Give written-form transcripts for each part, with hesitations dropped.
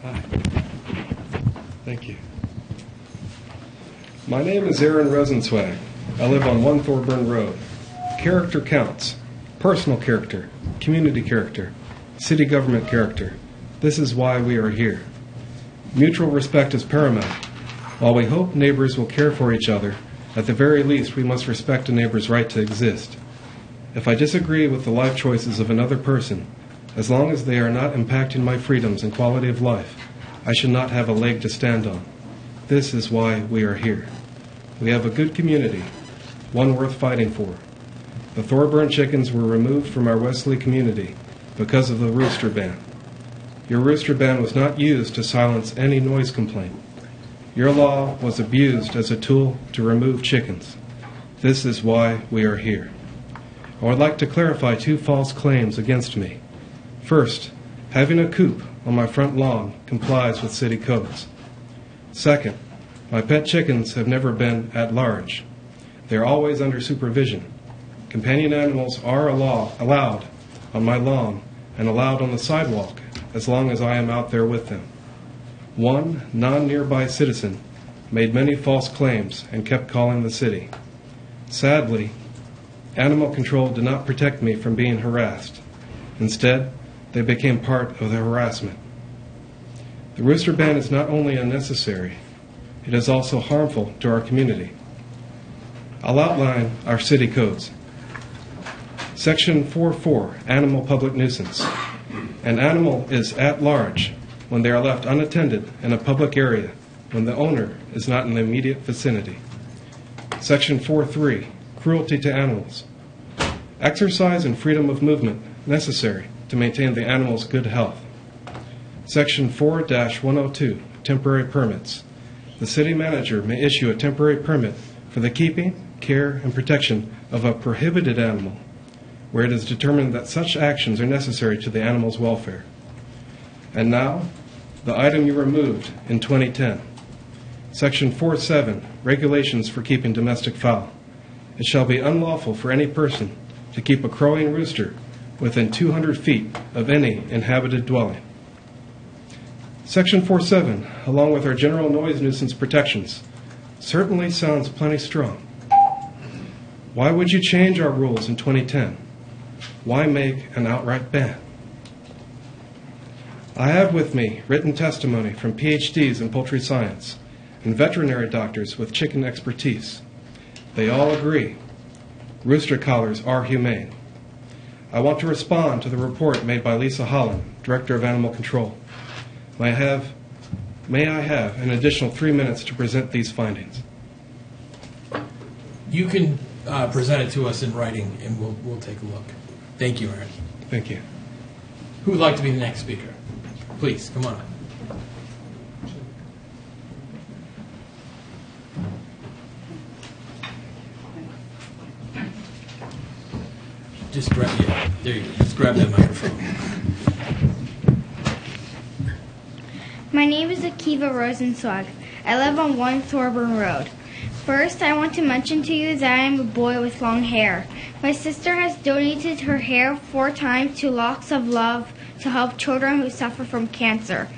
Hi. Thank you. My name is Aaron Rosenzweig. I live on 1 Thorburn Road. Character counts. Personal character, community character, city government character. This is why we are here. Mutual respect is paramount. While we hope neighbors will care for each other, at the very least we must respect a neighbor's right to exist. If I disagree with the life choices of another person, as long as they are not impacting my freedoms and quality of life, I should not have a leg to stand on. This is why we are here. We have a good community, one worth fighting for. The Thorburn chickens were removed from our Wesley community because of the Rooster Ban. Your Rooster Ban was not used to silence any noise complaint. Your law was abused as a tool to remove chickens. This is why we are here. I would like to clarify 2 false claims against me. First, having a coop on my front lawn complies with city codes. Second, my pet chickens have never been at large. They are always under supervision. Companion animals are allowed on my lawn and allowed on the sidewalk as long as I am out there with them. One non-nearby citizen made many false claims and kept calling the city. Sadly, animal control did not protect me from being harassed. Instead, they became part of the harassment. The Rooster Ban is not only unnecessary, it is also harmful to our community. I'll outline our city codes. Section 4.4, Animal Public Nuisance. An animal is at large when they are left unattended in a public area when the owner is not in the immediate vicinity. Section 4.3, Cruelty to animals. Exercise and freedom of movement necessary to maintain the animal's good health. Section 4-102, Temporary Permits. The city manager may issue a temporary permit for the keeping, care, and protection of a prohibited animal, where it is determined that such actions are necessary to the animal's welfare. And now, the item you removed in 2010. Section 4.7, Regulations for Keeping Domestic Fowl. It shall be unlawful for any person to keep a crowing rooster within 200 feet of any inhabited dwelling. Section 4.7, along with our general noise nuisance protections, certainly sounds plenty strong. Why would you change our rules in 2010? Why make an outright ban? I have with me written testimony from PhDs in poultry science and veterinary doctors with chicken expertise. They all agree rooster collars are humane. I want to respond to the report made by Lisa Holland, Director of Animal Control. May I have an additional 3 minutes to present these findings? You can present it to us in writing, and we'll take a look. Thank you, Aaron. Thank you. Who would like to be the next speaker? Please, come on up. Just grab there you go. Just grab that microphone. My name is Akiva Rosen. I live on 1 Thorburn Road. First, I want to mention to you that I am a boy with long hair. My sister has donated her hair 4 times to Locks of Love to help children who suffer from cancer.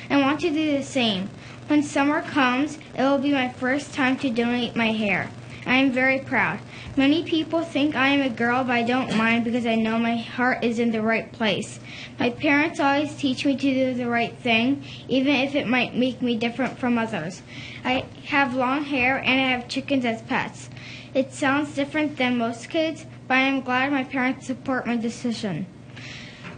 I want to do the same. When summer comes, it will be my first time to donate my hair. I am very proud. Many people think I am a girl, but I don't mind because I know my heart is in the right place. My parents always teach me to do the right thing, even if it might make me different from others. I have long hair and I have chickens as pets. It sounds different than most kids, but I am glad my parents support my decision.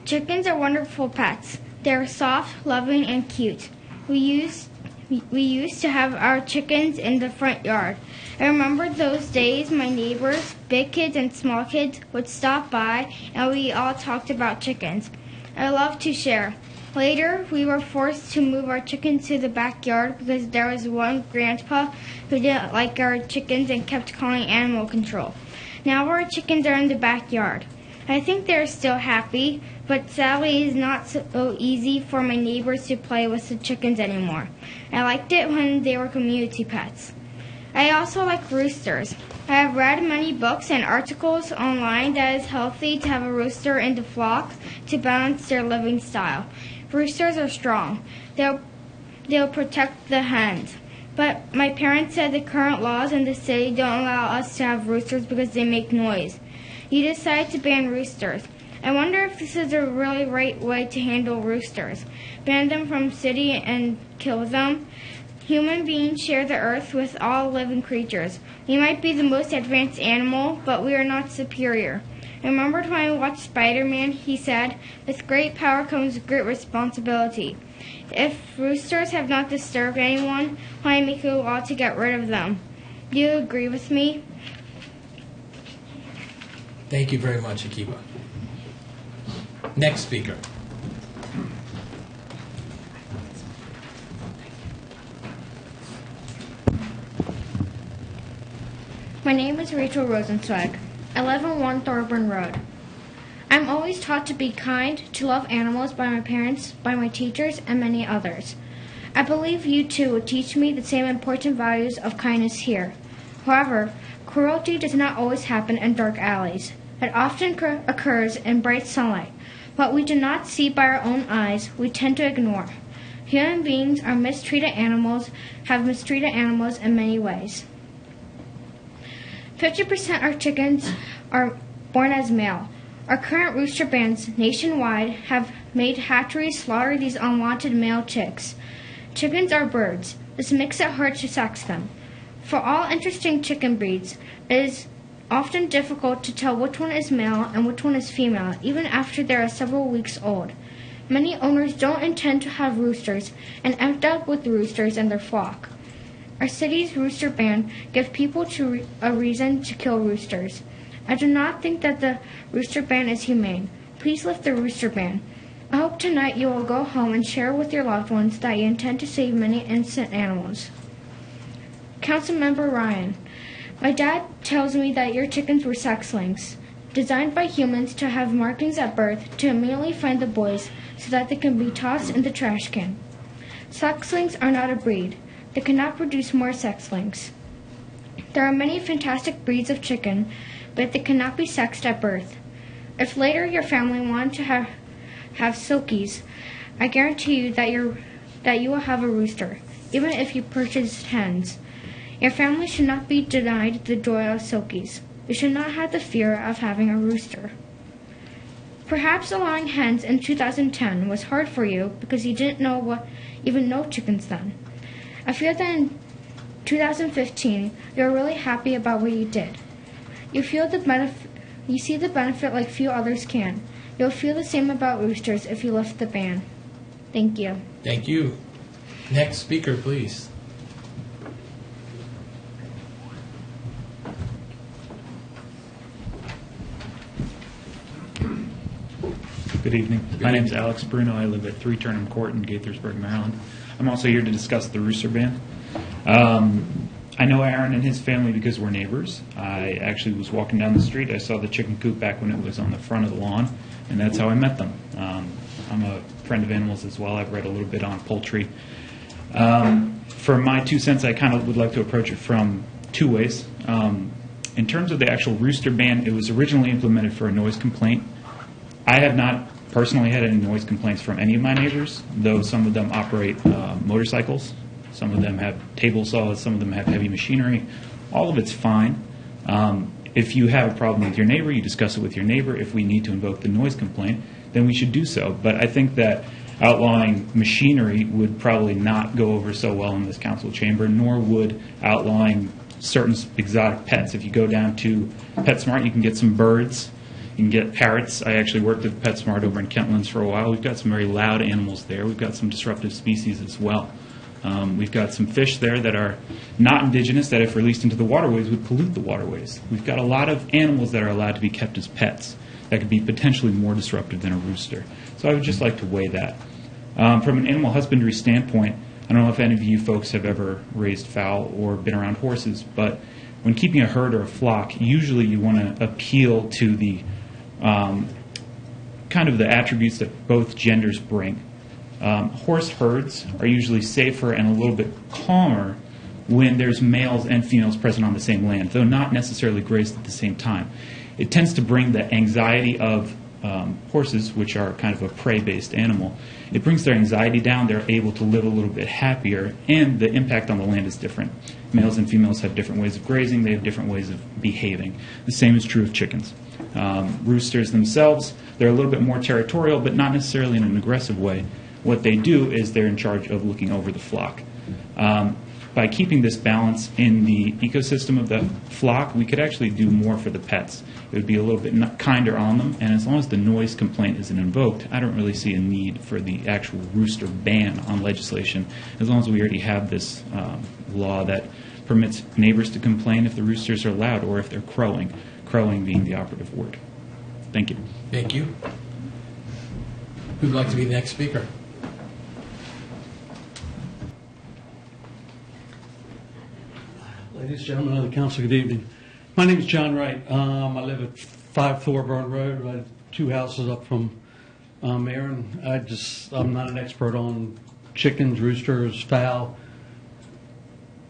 Chickens are wonderful pets. They are soft, loving, and cute. We used to have our chickens in the front yard. I remember those days my neighbors, big kids and small kids, would stop by and we all talked about chickens. I love to share. Later, we were forced to move our chickens to the backyard because there was one grandpa who didn't like our chickens and kept calling animal control. Now our chickens are in the backyard. I think they're still happy, but sadly it is not so easy for my neighbors to play with the chickens anymore. I liked it when they were community pets. I also like roosters. I have read many books and articles online that it's healthy to have a rooster in the flock to balance their living style. Roosters are strong. they'll protect the hens. But my parents said the current laws in the city don't allow us to have roosters because they make noise. You decided to ban roosters. I wonder if this is a really right way to handle roosters. Ban them from city and kill them. Human beings share the earth with all living creatures. We might be the most advanced animal, but we are not superior. I remembered when I watched Spider-Man, he said, with great power comes great responsibility. If roosters have not disturbed anyone, why make a law to get rid of them? Do you agree with me? Thank you very much, Akiva. Next speaker. My name is Rachel Rosenzweig. I live on 1 Thorburn Road. I'm always taught to be kind, to love animals by my parents, by my teachers, and many others. I believe you too will teach me the same important values of kindness here. However, cruelty does not always happen in dark alleys. It often occurs in bright sunlight. What we do not see by our own eyes, we tend to ignore. Human beings have mistreated animals in many ways. 50% of chickens are born as male. Our current rooster bans nationwide have made hatcheries slaughter these unwanted male chicks. Chickens are birds. This makes it hard to sex them. For all interesting chicken breeds, it is often difficult to tell which one is male and which one is female, even after they are several weeks old. Many owners don't intend to have roosters and end up with roosters in their flock. Our city's rooster ban gives people a reason to kill roosters. I do not think that the rooster ban is humane. Please lift the rooster ban. I hope tonight you will go home and share with your loved ones that you intend to save many innocent animals. Councilmember Ryan, my dad tells me that your chickens were sexlings, designed by humans to have markings at birth to immediately find the boys so that they can be tossed in the trash can. Sexlings are not a breed. They cannot produce more sexlings. There are many fantastic breeds of chicken, but they cannot be sexed at birth. If later your family wanted to have silkies, I guarantee you that you will have a rooster, even if you purchased hens. Your family should not be denied the joy of silkies. You should not have the fear of having a rooster. Perhaps allowing hens in 2010 was hard for you because you didn't even know chickens then. I feel that in 2015 you are really happy about what you did. You see the benefit like few others can. You'll feel the same about roosters if you lift the ban. Thank you. Thank you. Next speaker, please. Good evening. My name is Alex Bruno. I live at 3 Turnham Court in Gaithersburg, Maryland. I'm also here to discuss the rooster ban. I know Aaron and his family because we're neighbors. I actually was walking down the street. I saw the chicken coop back when it was on the front of the lawn, and that's how I met them. I'm a friend of animals as well. I've read a little bit on poultry. For my 2 cents, I kind of would like to approach it from 2 ways. In terms of the actual rooster ban, it was originally implemented for a noise complaint. I have not personally had any noise complaints from any of my neighbors, though some of them operate motorcycles. Some of them have table saws. Some of them have heavy machinery. All of it's fine. If you have a problem with your neighbor, you discuss it with your neighbor. If we need to invoke the noise complaint, then we should do so. But I think that outlawing machinery would probably not go over so well in this council chamber, nor would outlawing certain exotic pets. If you go down to PetSmart, you can get some birds. You can get parrots. I actually worked at PetSmart over in Kentlands for a while. We've got some very loud animals there. We've got some disruptive species as well. We've got some fish there that are not indigenous that, if released into the waterways, would pollute the waterways. We've got a lot of animals that are allowed to be kept as pets that could be potentially more disruptive than a rooster. So I would just like to weigh that. From an animal husbandry standpoint, I don't know if any of you folks have ever raised fowl or been around horses, but when keeping a herd or a flock, usually you want to appeal to the kind of the attributes that both genders bring. Horse herds are usually safer and a little bit calmer when there's males and females present on the same land, though not necessarily grazed at the same time. It tends to bring the anxiety of horses, which are kind of a prey-based animal, it brings their anxiety down. They're able to live a little bit happier, and the impact on the land is different. Males and females have different ways of grazing. They have different ways of behaving. The same is true of chickens. Roosters themselves, they're a little bit more territorial, but not necessarily in an aggressive way. What they do is they're in charge of looking over the flock. By keeping this balance in the ecosystem of the flock, we could actually do more for the pets. It would be a little bit kinder on them, and as long as the noise complaint isn't invoked, I don't really see a need for the actual rooster ban on legislation, as long as we already have this law that permits neighbors to complain if the roosters are loud or if they're crowing, crowing being the operative word. Thank you. Thank you. Who'd like to be the next speaker? Ladies and gentlemen of the council, good evening. My name is John Wright. I live at 5 Thorburn Road, right 2 houses up from Aaron. I'm not an expert on chickens, roosters, fowl.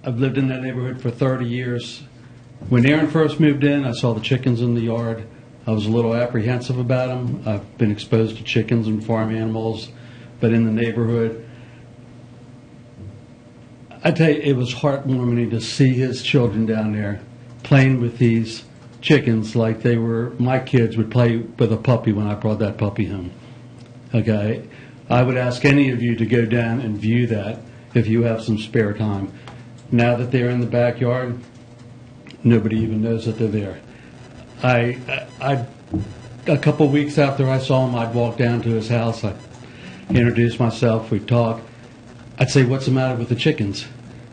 I've lived in that neighborhood for 30 years. When Aaron first moved in, I saw the chickens in the yard. I was a little apprehensive about them. I've been exposed to chickens and farm animals, but in the neighborhood, I tell you, it was heartwarming to see his children down there playing with these chickens like they were my kids would play with a puppy when I brought that puppy home. Okay, I would ask any of you to go down and view that if you have some spare time. Now that they're in the backyard, nobody even knows that they're there. A couple weeks after I saw him, I'd walk down to his house. I'd introduce myself. We'd talk. I'd say, "What's the matter with the chickens?"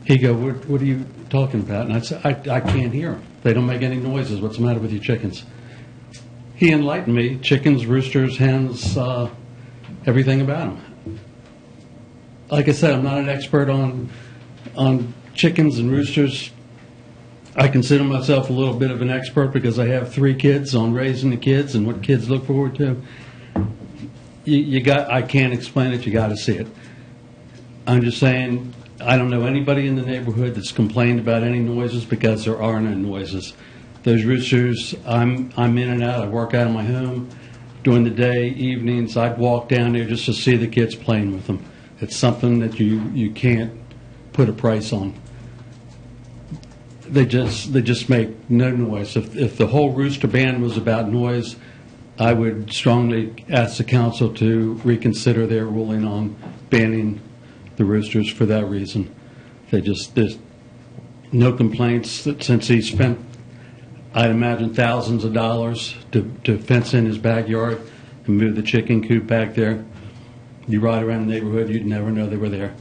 He'd go, what are you talking about? And I'd say, I can't hear them. They don't make any noises. What's the matter with your chickens? He enlightened me. Chickens, roosters, hens, everything about them. Like I said, I'm not an expert on chickens and roosters. I consider myself a little bit of an expert because I have 3 kids on raising the kids and what kids look forward to. I can't explain it. You got to see it. I'm just saying, I don't know anybody in the neighborhood that's complained about any noises because there are no noises. Those roosters, I'm in and out. I work out of my home during the day, evenings. I'd walk down there just to see the kids playing with them. It's something that you can't put a price on. They just make no noise. If the whole rooster ban was about noise, I would strongly ask the council to reconsider their ruling on banning the roosters for that reason. There's no complaints since he spent, I'd imagine, thousands of dollars to fence in his backyard and move the chicken coop back there. You ride around the neighborhood, you'd never know they were there.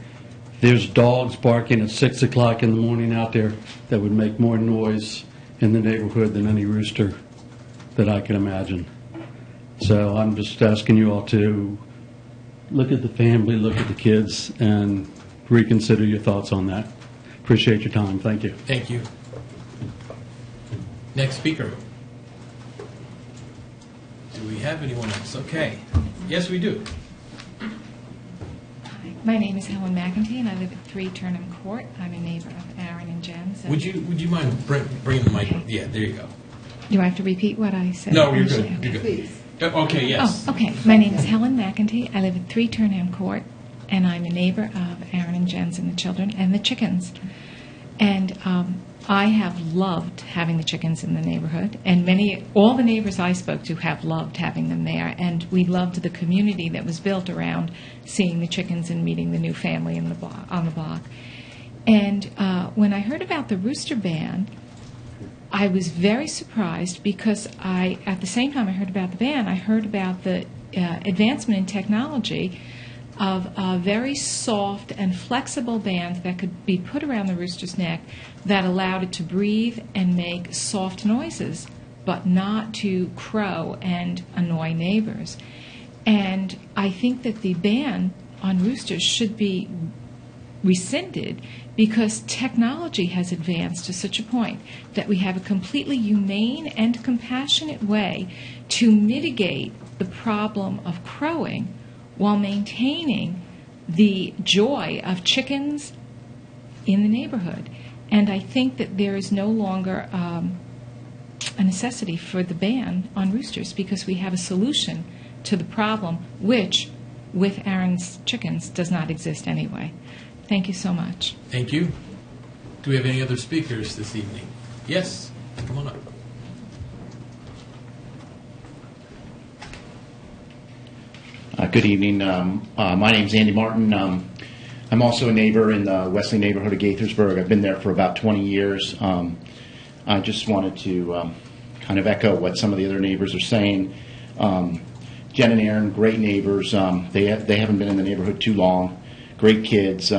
There's dogs barking at 6 o'clock in the morning out there that would make more noise in the neighborhood than any rooster that I can imagine. So I'm just asking you all to look at the family, look at the kids, and reconsider your thoughts on that. Appreciate your time. Thank you. Thank you. Next speaker. Do we have anyone else? Okay. Yes, we do. My name is Helen McEntee, and I live at 3 Turnham Court. I'm a neighbor of Aaron and Jen's. Would you mind bringing the mic? Okay. Yeah, there you go. Do I have to repeat what I said? No, you're good. Okay. You're good. Please. Okay, yes. Oh, okay. My name is Helen McEntee. I live at 3 Turnham Court, and I'm a neighbor of Aaron and Jen's and the children and the chickens. And I have loved having the chickens in the neighborhood, and all the neighbors I spoke to have loved having them there, and we loved the community that was built around seeing the chickens and meeting the new family on the block. And when I heard about the rooster ban, I was very surprised because at the same time I heard about the ban, I heard about the advancement in technology of very soft and flexible bands that could be put around the rooster's neck that allowed it to breathe and make soft noises, but not to crow and annoy neighbors. And I think that the ban on roosters should be rescinded because technology has advanced to such a point that we have a completely humane and compassionate way to mitigate the problem of crowing while maintaining the joy of chickens in the neighborhood. And I think that there is no longer a necessity for the ban on roosters because we have a solution to the problem, which, with Aaron's chickens, does not exist anyway. Thank you so much. Thank you. Do we have any other speakers this evening? Yes, come on up. Good evening. My name's Andy Martin. I'm also a neighbor in the Wesley neighborhood of Gaithersburg. I've been there for about 20 years. I just wanted to kind of echo what some of the other neighbors are saying. Jen and Aaron, great neighbors. They haven't been in the neighborhood too long. Great kids.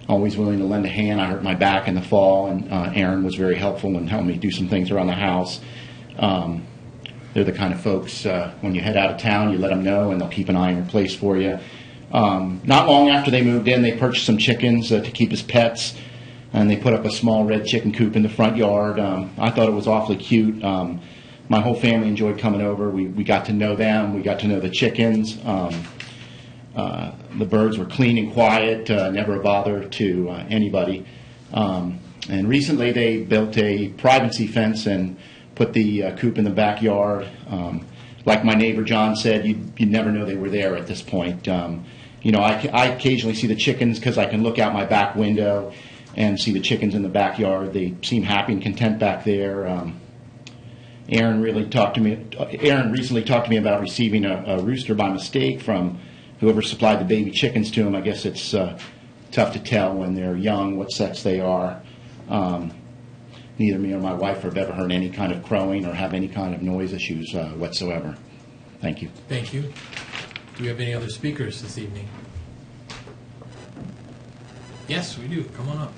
Always willing to lend a hand. I hurt my back in the fall, and Aaron was very helpful in helping me do some things around the house. They're the kind of folks, when you head out of town, you let them know, and they'll keep an eye on your place for you. Not long after they moved in, they purchased some chickens to keep as pets, and they put up a small red chicken coop in the front yard. I thought it was awfully cute. My whole family enjoyed coming over. We got to know them. We got to know the chickens. The birds were clean and quiet, never a bother to anybody. And recently they built a privacy fence and put the coop in the backyard. Like my neighbor John said, you'd never know they were there at this point. I occasionally see the chickens because I can look out my back window and see the chickens in the backyard. They seem happy and content back there. Aaron recently talked to me about receiving a rooster by mistake from whoever supplied the baby chickens to him. I guess it's tough to tell when they're young what sex they are. Neither me or my wife have ever heard any kind of crowing or have any kind of noise issues whatsoever. Thank you. Thank you. Do we have any other speakers this evening? Yes, we do. Come on up.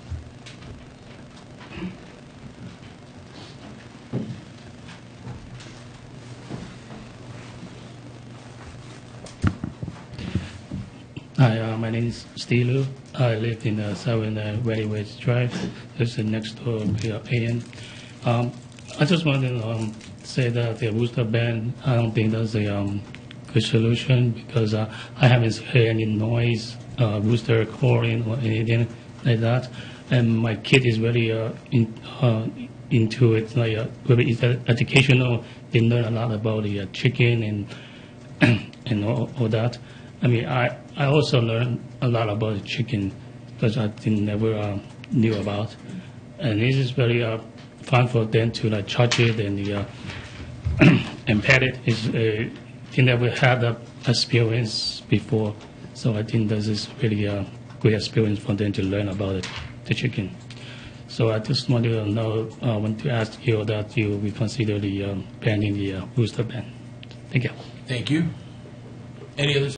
Hi, my name is Steve Liu. I live in 7 Valley West Drive. This is next door to Ian. I just want to say that the rooster ban, I don't think that's a good solution because I haven't heard any noise, rooster calling or anything like that. And my kid is very into it, like very educational. They learn a lot about the chicken and all that. I mean, I also learned a lot about the chicken because I never knew about. And this is very fun for them to charge it and and pet it. They never had that experience before. So I think this is really a good experience for them to learn about the chicken. So I just wanted to know, want to ask you that you will consider the banning the rooster ban. Thank you. Thank you. Any other